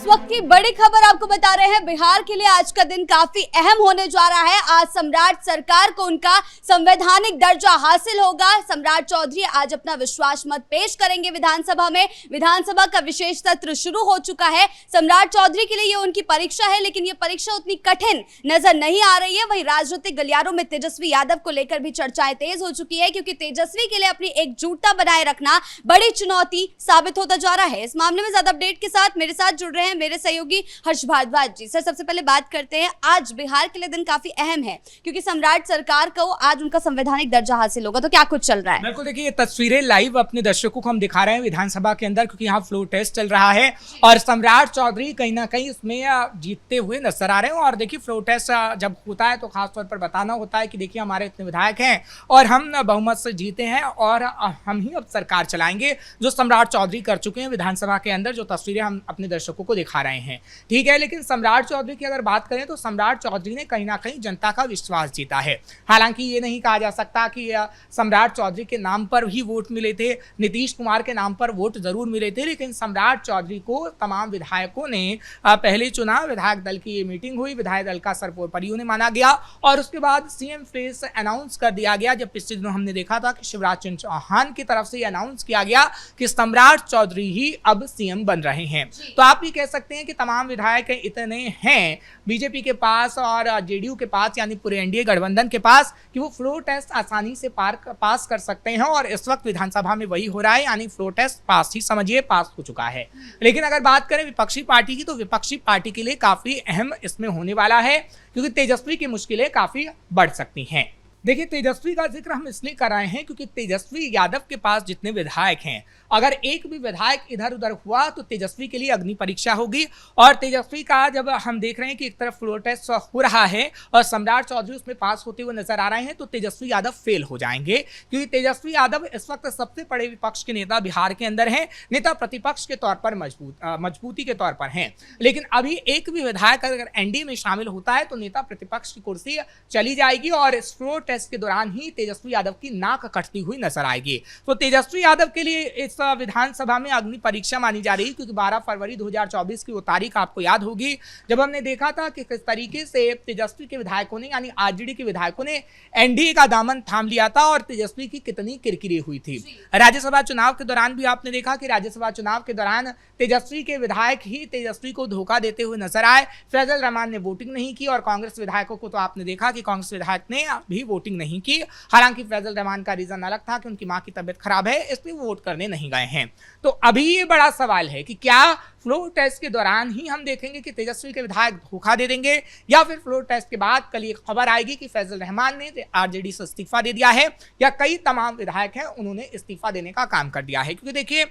वक्त की बड़ी खबर आपको बता रहे हैं। बिहार के लिए आज का दिन काफी अहम होने जा रहा है। आज सम्राट सरकार को उनका संवैधानिक दर्जा हासिल होगा। सम्राट चौधरी आज अपना विश्वास मत पेश करेंगे विधानसभा में। विधानसभा का विशेष सत्र शुरू हो चुका है। सम्राट चौधरी के लिए ये उनकी परीक्षा है, लेकिन ये परीक्षा उतनी कठिन नजर नहीं आ रही है। वहीं राजनीतिक गलियारों में तेजस्वी यादव को लेकर भी चर्चाएं तेज हो चुकी है, क्योंकि तेजस्वी के लिए अपनी एकजुटता बनाए रखना बड़ी चुनौती साबित होता जा रहा है। इस मामले में ज्यादा अपडेट के साथ मेरे साथ जुड़ रहे हैं मेरे सहयोगी हर्ष भारद्वाज जी। सर, सबसे पहले बात करते हैं, आज बिहार के लिए दिन काफी अहम है, क्योंकि सम्राट सरकार को आज उनका संवैधानिक दर्जा हासिल होगा। तो क्या कुछ चल रहा है? बिल्कुल, देखिए ये तस्वीरें लाइव अपने दर्शकों को हम दिखा रहे हैं विधानसभा के अंदर, क्योंकि यहाँ फ्लोर टेस्ट चल रहा है और सम्राट चौधरी कहीं ना कहीं इसमें जीतते हुए नजर आ रहे हैं। और देखिए फ्लोर टेस्ट जब होता है तो खासतौर पर बताना होता है कि देखिए हमारे इतने विधायक हैं और हम बहुमत से जीते हैं और हम ही अब सरकार चलाएंगे, जो सम्राट चौधरी कर चुके हैं विधानसभा के अंदर। जो तस्वीरें हम अपने दर्शकों को दिखा रहे हैं, ठीक है। लेकिन सम्राट चौधरी की अगर बात करें तो सम्राट चौधरी ने कहीं ना कहीं जनता का विश्वास जीता है। हालांकि ये नहीं कहा जा सकता कि सम्राट चौधरी के नाम पर ही वोट मिले थे, नीतीश कुमार के नाम पर वोट जरूर मिले थे, लेकिन सम्राट चौधरी को तमाम विधायकों ने पहले चुना। विधायक दल की ये मीटिंग हुई, विधायक दल का सर्वोपरि उन्हें माना गया और उसके बाद सीएम फेस अनाउंस कर दिया गया। जब पिछले दिनों हमने देखा था कि शिवराज सिंह चौहान की तरफ से अनाउंस किया गया कि सम्राट चौधरी ही अब सीएम बन रहे हैं। तो आप ये कह सकते हैं कि तमाम विधायक इतने हैं बीजेपी के पास और जेडीयू के पास, यानी पूरे एनडीए गठबंधन के पास, कि वो फ्लोर टेस्ट आसानी से पास कर सकते हैं। और इस वक्त विधानसभा में वही हो रहा है, यानी फ्लोर टेस्ट पास ही समझिए पास हो चुका है। लेकिन अगर बात करें विपक्षी पार्टी की, तो विपक्षी पार्टी के लिए काफी अहम इसमें होने वाला है, क्योंकि तेजस्वी की मुश्किलें काफी बढ़ सकती हैं। देखिए तेजस्वी का जिक्र हम इसलिए कर रहे हैं क्योंकि तेजस्वी यादव के पास जितने विधायक हैं, अगर एक भी विधायक इधर उधर हुआ तो तेजस्वी के लिए अग्नि परीक्षा होगी। और तेजस्वी का जब हम देख रहे हैं कि एक तरफ फ्लोर टेस्ट हो रहा है और सम्राट चौधरी उसमें पास होते हुए नजर आ रहे हैं, तो तेजस्वी यादव फेल हो जाएंगे, क्योंकि तेजस्वी यादव इस वक्त सबसे बड़े विपक्ष के नेता बिहार के अंदर हैं, नेता प्रतिपक्ष के तौर पर मजबूती के तौर पर हैं। लेकिन अभी एक भी विधायक अगर एनडीए में शामिल होता है तो नेता प्रतिपक्ष की कुर्सी चली जाएगी और इस फ्लोर टेस्ट के दौरान ही तेजस्वी यादव की नाक कटती हुई नजर आएगी। तो तेजस्वी यादव के लिए इस विधानसभा में अग्नि परीक्षा मानी जा रही है, क्योंकि 12 फरवरी 2024 की वो तारीख आपको याद होगी जब हमने देखा था कि किस तरीके से तेजस्वी के विधायकों ने, यानी आरजेडी के विधायकों ने एनडीए का दामन थाम लिया था और तेजस्वी की कितनी किरकिरी हुई थी। राज्यसभा चुनाव के दौरान भी आपने देखा कि राज्यसभा चुनाव के दौरान तेजस्वी के विधायक ही तेजस्वी को धोखा देते हुए नजर आए। फैजल रहमान ने वोटिंग नहीं की और कांग्रेस विधायकों को तो आपने देखा कि कांग्रेस विधायक ने भी वोटिंग नहीं की। हालांकि फैजल रहमान का रीजन अलग था कि उनकी मां की तबीयत खराब है, इसलिए वोट करने नहीं गए हैं। तो अभी ये बड़ा सवाल है कि क्या फ्लोर टेस्ट के दौरान ही हम देखेंगे कि तेजस्वी के विधायक धोखा दे देंगे, या फिर फ्लोर टेस्ट के बाद कल एक खबर आएगी कि फैजल रहमान ने आरजेडी से इस्तीफा दे दिया है, या कई तमाम विधायक हैं उन्होंने इस्तीफा देने का काम कर दिया है। क्योंकि देखिए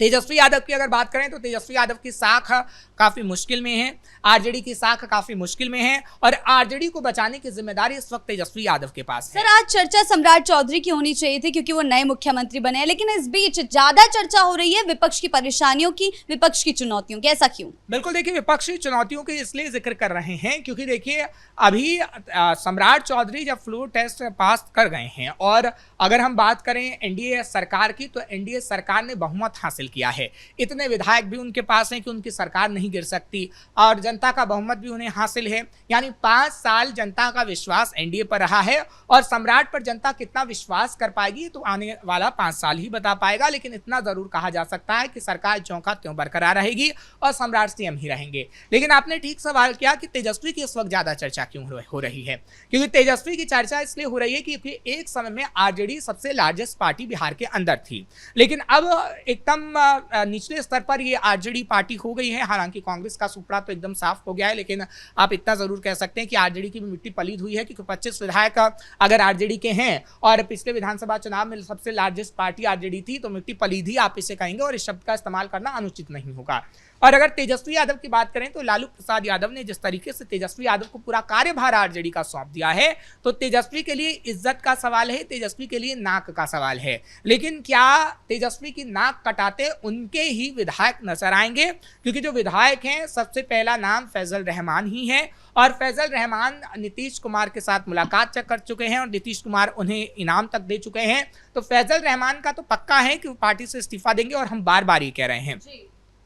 तेजस्वी यादव की अगर बात करें तो तेजस्वी यादव की साख काफी मुश्किल में है, आरजेडी की साख काफी मुश्किल में है और आरजेडी को बचाने की जिम्मेदारी इस वक्त तेजस्वी यादव के पास है। सर, आज चर्चा सम्राट चौधरी की होनी चाहिए थी, क्योंकि वो नए मुख्यमंत्री बने हैं, लेकिन इस बीच ज्यादा चर्चा हो रही है विपक्ष की परेशानियों की, विपक्ष की चुनौतियों की। ऐसा क्यों? बिल्कुल, देखिए विपक्षी चुनौतियों के इसलिए जिक्र कर रहे हैं क्योंकि देखिए अभी सम्राट चौधरी जब फ्लोर टेस्ट पास कर गए हैं और अगर हम बात करें एनडीए सरकार की, तो एनडीए सरकार ने बहुमत हासिल किया है। इतने विधायक भी उनके पास हैं कि उनकी सरकार नहीं गिर सकती और जनता का बहुमत भी उन्हें हासिल है, यानी 5 साल जनता का विश्वास एनडीए पर रहा है। और सम्राट पर जनता कितना विश्वास कर पाएगी तो आने वाला 5 साल ही बता पाएगा, लेकिन इतना जरूर कहा जा सकता है कि सरकार ज्यों का त्यों बरकरार रहेगी और सम्राट सीएम ही रहेंगे। लेकिन आपने ठीक सवाल किया कि तेजस्वी की इस वक्त ज्यादा चर्चा क्यों हो रही है, क्योंकि तेजस्वी की चर्चा इसलिए हो रही है क्योंकि एक समय में आरजेडी सबसे लार्जेस्ट पार्टी बिहार के अंदर थी, लेकिन अब एकदम निचले स्तर पर ये आरजेडी पार्टी हो गई है। हालांकि कांग्रेस का सुपड़ा तो एकदम साफ हो गया है, लेकिन आप इतना जरूर कह सकते हैं कि आरजेडी की भी मिट्टी पलीद हुई है, क्योंकि 25 विधायक अगर आरजेडी के हैं और पिछले विधानसभा चुनाव में सबसे लार्जेस्ट पार्टी आरजेडी थी, तो मिट्टी पलीद ही आप इसे कहेंगे और इस शब्द का इस्तेमाल करना अनुचित नहीं होगा। और अगर तेजस्वी यादव की बात करें तो लालू प्रसाद यादव ने जिस तरीके से तेजस्वी यादव को पूरा कार्यभार आरजेडी का सौंप दिया है, तो तेजस्वी के लिए इज्जत का सवाल है, तेजस्वी के लिए नाक का सवाल है। लेकिन क्या तेजस्वी की नाक कटाते उनके ही विधायक नजर आएंगे? क्योंकि जो विधायक हैं सबसे पहला नाम फैजल रहमान ही है और फैजल रहमान नीतीश कुमार के साथ मुलाकात कर चुके हैं और नीतीश कुमार उन्हें इनाम तक दे चुके हैं। तो फैजल रहमान का तो पक्का है कि वो पार्टी से इस्तीफा देंगे और हम बार बार ये कह रहे हैं।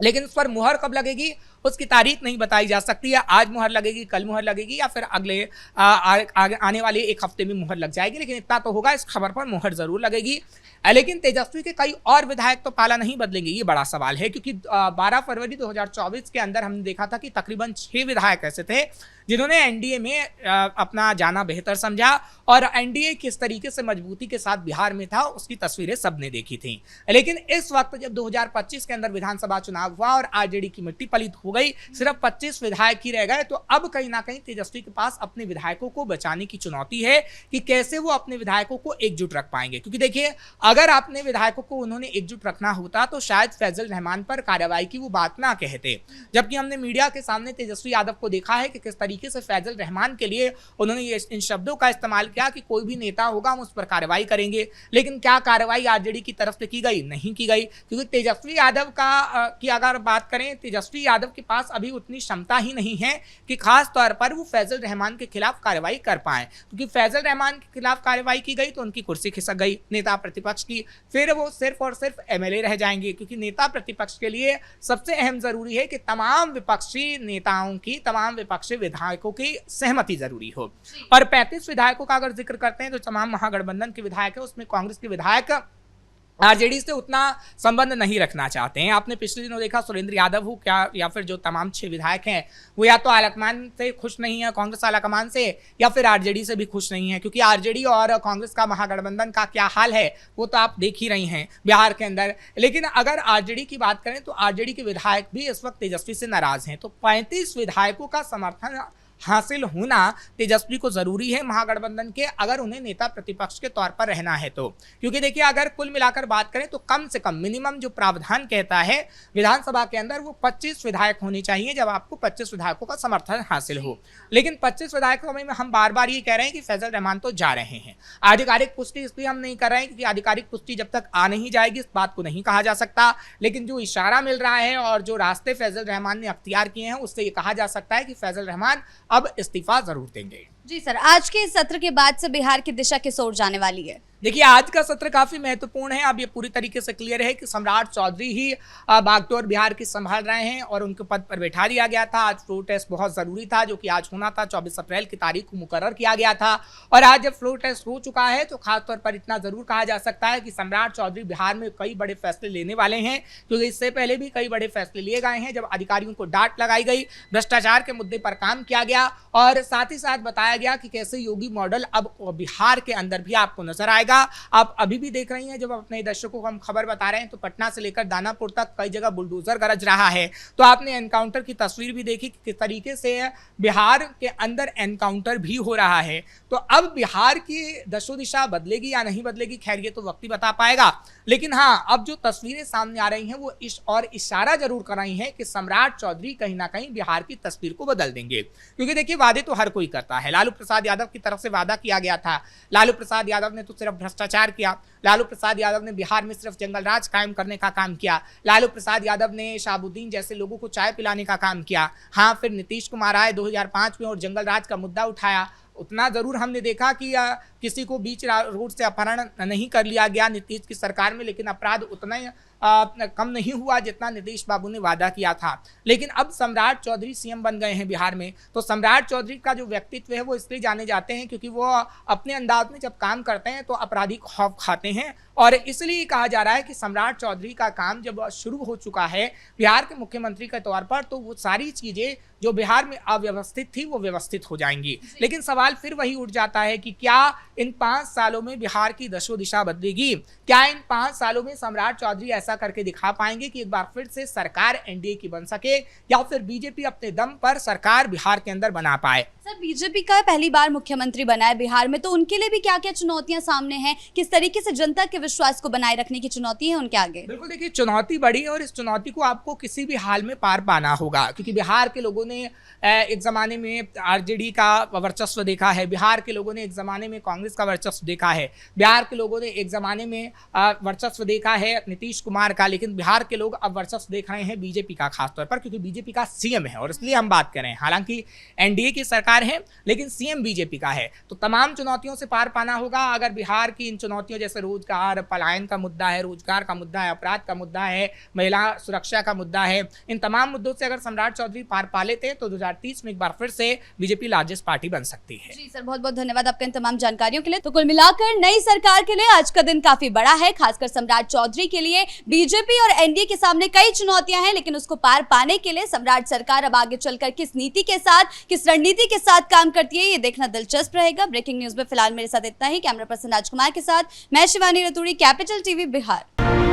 लेकिन उस पर मुहर कब लगेगी उसकी तारीख नहीं बताई जा सकती है। आज मुहर लगेगी, कल मुहर लगेगी, या फिर अगले आने वाले एक हफ्ते में मुहर लग जाएगी, लेकिन इतना तो होगा, इस खबर पर मुहर जरूर लगेगी। लेकिन तेजस्वी के कई और विधायक तो पाला नहीं बदलेंगे, ये बड़ा सवाल है, क्योंकि 12 फरवरी 2024 के अंदर हमने देखा था कि तकरीबन 6 विधायक ऐसे थे जिन्होंने एनडीए में अपना जाना बेहतर समझा, और एनडीए किस तरीके से मजबूती के साथ बिहार में था उसकी तस्वीरें सबने देखी थी। लेकिन इस वक्त जब 2025 के अंदर विधानसभा चुनाव हुआ और आरजेडी की मिट्टी पलीत हो गई, सिर्फ 25 विधायक ही रह गए, तो अब कहीं ना कहीं तेजस्वी के पास अपने विधायकों को बचाने की चुनौती है कि कैसे वो अपने विधायकों को एकजुट रख पाएंगे। क्योंकि देखिए, अगर अपने विधायकों को उन्होंने एकजुट रखना होता तो शायद फैजल रहमान पर कार्रवाई की वो बात ना कहते, जबकि हमने मीडिया के सामने तेजस्वी यादव को देखा है कि किस तरीके से फैजल रहमान के लिए उन्होंने इन शब्दों का इस्तेमाल किया कि कोई भी नेता होगा हम उस पर कार्रवाई करेंगे। लेकिन क्या कार्रवाई आरजेडी की तरफ से की गई? नहीं की गई, क्योंकि तेजस्वी यादव की अगर बात करें, तेजस्वी यादव के पास अभी उतनी क्षमता ही नहीं है कि खास तौर पर वो फैजल रहमान के खिलाफ कार्रवाई कर पाए, क्योंकि फैजल रहमान के खिलाफ कार्रवाई की गई तो उनकी कुर्सी खिसक गई नेता प्रतिपक्ष की, फिर वो सिर्फ और सिर्फ एमएलए रह जाएंगे। क्योंकि नेता प्रतिपक्ष के लिए सबसे अहम जरूरी है कि तमाम विपक्षी नेताओं की, तमाम विपक्षी विधायकों की सहमति जरूरी हो। और 35 विधायकों का अगर जिक्र करते हैं तो तमाम महागठबंधन के विधायक है, उसमें कांग्रेस के विधायक आरजेडी से उतना संबंध नहीं रखना चाहते हैं। आपने पिछले दिनों देखा सुरेंद्र यादव हो क्या, या फिर जो तमाम 6 विधायक हैं वो या तो आलाकमान से खुश नहीं है, कांग्रेस आलाकमान से, या फिर आरजेडी से भी खुश नहीं है। क्योंकि आरजेडी और कांग्रेस का महागठबंधन का क्या हाल है वो तो आप देख ही रही हैं बिहार के अंदर। लेकिन अगर आरजेडी की बात करें तो आरजेडी के विधायक भी इस वक्त तेजस्वी से नाराज हैं। तो 35 विधायकों का समर्थन हासिल होना तेजस्वी को जरूरी है महागठबंधन के, अगर उन्हें नेता प्रतिपक्ष के तौर पर रहना है तो। क्योंकि देखिए, अगर कुल मिलाकर बात करें तो कम से कम मिनिमम जो प्रावधान कहता है विधानसभा के अंदर वो 25 विधायक होने चाहिए जब आपको 25 विधायकों का समर्थन हासिल हो। लेकिन 25 विधायकों में हम बार बार ये कह रहे हैं कि फैजल रहमान तो जा रहे हैं। आधिकारिक पुष्टि इसलिए हम नहीं कर रहे हैं क्योंकि आधिकारिक पुष्टि जब तक आ नहीं जाएगी इस बात को नहीं कहा जा सकता, लेकिन जो इशारा मिल रहा है और जो रास्ते फैजल रहमान ने अख्तियार किए हैं उससे ये कहा जा सकता है कि फैजल रहमान अब इस्तीफा जरूर देंगे। जी सर, आज के इस सत्र के बाद से बिहार की दिशा किस ओर जाने वाली है? देखिए, आज का सत्र काफी महत्वपूर्ण है। अब ये पूरी तरीके से क्लियर है कि सम्राट चौधरी ही बागडोर बिहार की संभाल रहे हैं और उनको पद पर बैठा दिया गया था। आज फ्लोर टेस्ट बहुत जरूरी था जो कि आज होना था, 24 अप्रैल की तारीख को मुकर्रर किया गया था। और आज जब फ्लोर टेस्ट हो चुका है तो खासतौर पर इतना जरूर कहा जा सकता है कि सम्राट चौधरी बिहार में कई बड़े फैसले लेने वाले हैं, क्योंकि इससे पहले भी कई बड़े फैसले लिए गए हैं जब अधिकारियों को डांट लगाई गई, भ्रष्टाचार के मुद्दे पर काम किया गया और साथ ही साथ बताया गया कि कैसे योगी मॉडल अब बिहार के अंदर भी आपको नजर आएगा। आप अभी भी देख रही हैं, जब अपने दर्शकों को हम खबर बता रहे हैं तो पटना से लेकर दानापुर तक कई जगह बुलडोजर गरज रहा है। तो आपने एनकाउंटर की तस्वीर भी देखी कि किस तरीके से बिहार के अंदर एनकाउंटर भी हो रहा है। तो अब बिहार की दशो दिशा बदलेगी या नहीं बदलेगी, खैर ये तो वक्त ही बता पाएगा। लेकिन हाँ, अब जो तस्वीरें सामने आ रही हैं वो इशारा जरूर कर रही हैं कि सम्राट चौधरी कहीं ना कहीं बिहार की तस्वीर को बदल देंगे। क्योंकि देखिए, वादे तो हर कोई करता है। लालू प्रसाद यादव की तरफ से वादा किया गया था, लालू प्रसाद यादव ने तो सिर्फ भ्रष्टाचार किया, लालू प्रसाद यादव ने बिहार में सिर्फ जंगल राज कायम करने का काम किया, लालू प्रसाद यादव ने शाहबुद्दीन जैसे लोगों को चाय पिलाने का काम किया। हाँ, फिर नीतीश कुमार आए 2005 में और जंगल राज का मुद्दा उठाया। उतना जरूर हमने देखा कि किसी को बीच रोड से अपहरण नहीं कर लिया गया नीतीश की सरकार में, लेकिन अपराध उतना कम नहीं हुआ जितना नीतीश बाबू ने वादा किया था। लेकिन अब सम्राट चौधरी सीएम बन गए हैं बिहार में। तो सम्राट चौधरी का जो व्यक्तित्व है वो इसलिए जाने जाते हैं क्योंकि वो अपने अंदाज में जब काम करते हैं तो अपराधी खौफ खाते हैं, और इसलिए कहा जा रहा है कि सम्राट चौधरी का काम जब शुरू हो चुका है बिहार के मुख्यमंत्री के तौर पर तो वो सारी चीजें जो बिहार में अव्यवस्थित थी वो व्यवस्थित हो जाएंगी। लेकिन सवाल फिर वही उठ जाता है कि क्या इन 5 सालों में बिहार की दशो दिशा बदलेगी? क्या इन 5 सालों में सम्राट चौधरी ऐसा करके दिखा पाएंगे कि एक बार फिर से सरकार एनडीए की बन सके, या फिर बीजेपी अपने दम पर सरकार बिहार के अंदर बना पाए? सर, बीजेपी का पहली बार मुख्यमंत्री बना है बिहार में, तो उनके लिए भी क्या क्या चुनौतियां सामने हैं? किस तरीके से जनता के विश्वास को बनाए रखने की चुनौती है उनके आगे? बिल्कुल, देखिए, चुनौती बड़ी है और इस चुनौती को आपको किसी भी हाल में पार पाना होगा, क्योंकि बिहार के लोगों ने एक जमाने में आरजेडी का वर्चस्व देखा है, बिहार के लोगों ने एक जमाने में कांग्रेस का वर्चस्व देखा है, बिहार के लोगों ने एक जमाने में वर्चस्व देखा है नीतीश कुमार कुमार का, लेकिन बिहार के लोग अब वर्चस्व देख रहे हैं बीजेपी का, खासतौर पर क्योंकि बीजेपी का सीएम है और इसलिए हम बात करें। हालांकि एनडीए की सरकार है लेकिन सीएम बीजेपी का है, तो तमाम चुनौतियों से पार पाना होगा। अगर बिहार की इन चुनौतियों जैसे रोजगार, पलायन का मुद्दा है, रोजगार का मुद्दा है, अपराध का मुद्दा है, महिला सुरक्षा का मुद्दा है, इन तमाम मुद्दों से अगर सम्राट चौधरी पार पा लेते तो 2030 में एक बार फिर से बीजेपी लार्जेस्ट पार्टी बन सकती है। जी सर, बहुत बहुत धन्यवाद आपके इन तमाम जानकारियों के लिए। तो कुल मिलाकर नई सरकार के लिए आज का दिन काफी बड़ा है, खासकर सम्राट चौधरी के लिए। बीजेपी और एनडीए के सामने कई चुनौतियां हैं, लेकिन उसको पार पाने के लिए सम्राट सरकार अब आगे चलकर किस नीति के साथ, किस रणनीति के साथ काम करती है, ये देखना दिलचस्प रहेगा। ब्रेकिंग न्यूज में फिलहाल मेरे साथ इतना ही। कैमरा पर्सन राजकुमार के साथ मैं शिवानी रतूड़ी, कैपिटल टीवी बिहार।